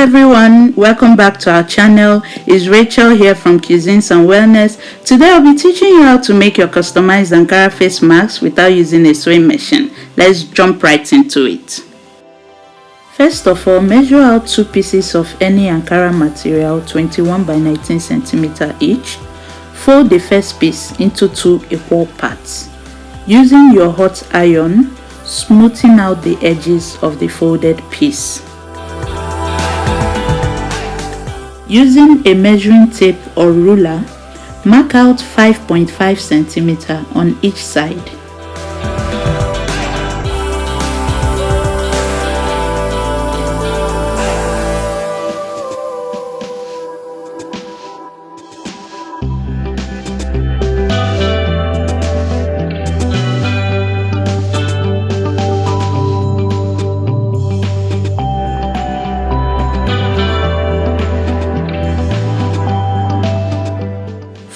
everyone, welcome back to our channel. It's Rachel here from Cuisines and Wellness. Today I'll be teaching you how to make your customized Ankara face masks without using a sewing machine. Let's jump right into it. First of all, measure out 2 pieces of any Ankara material 21 by 19 cm each. Fold the first piece into 2 equal parts. Using your hot iron, smoothing out the edges of the folded piece. Using a measuring tape or ruler, mark out 5.5 cm on each side.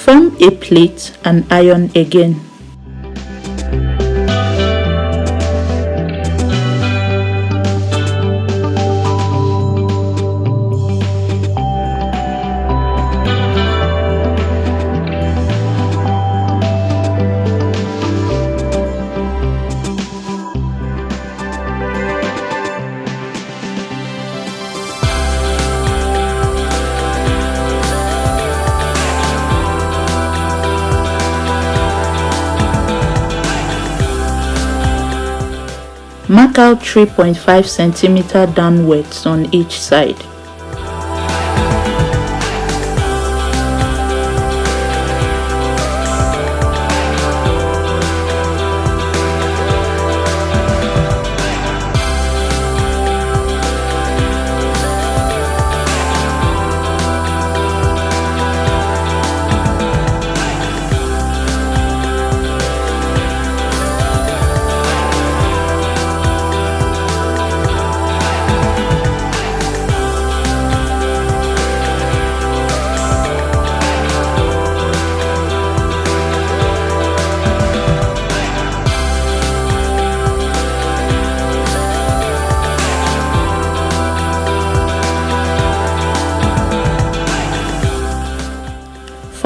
Form a plate and iron again. Mark out 3.5 cm downwards on each side.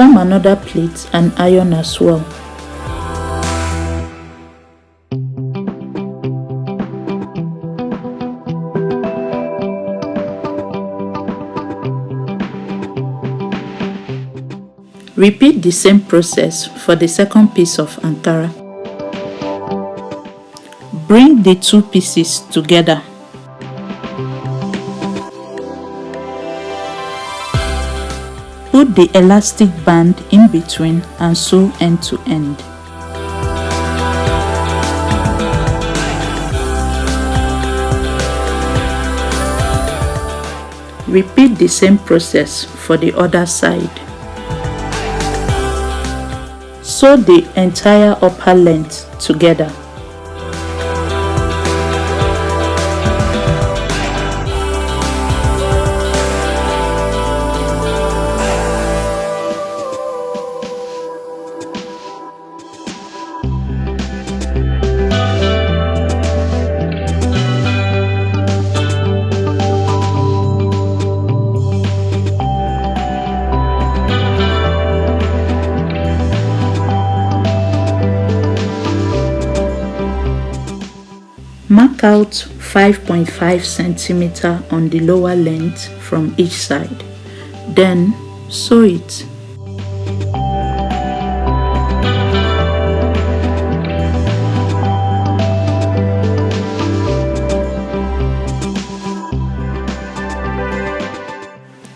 Form another plate and iron as well. Repeat the same process for the second piece of Ankara. Bring the 2 pieces together. Put the elastic band in between and sew end to end. Repeat the same process for the other side. Sew the entire upper length together. Mark out 5.5 cm on the lower length from each side. Then sew it.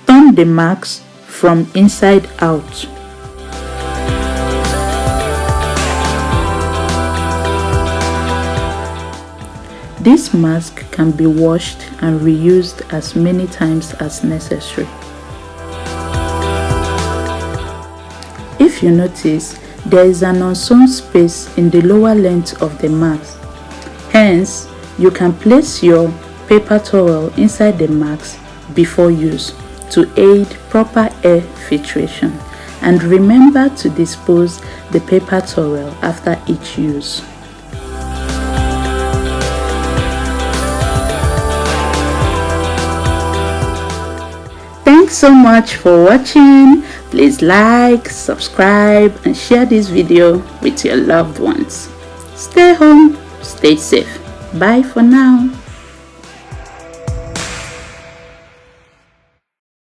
Turn the marks from inside out. This mask can be washed and reused as many times as necessary. If you notice, there is an unsewn space in the lower length of the mask. Hence, you can place your paper towel inside the mask before use to aid proper air filtration. And remember to dispose the paper towel after each use. so much for watching. Please like, subscribe, and share this video with your loved ones. Stay home, stay safe. Bye for now.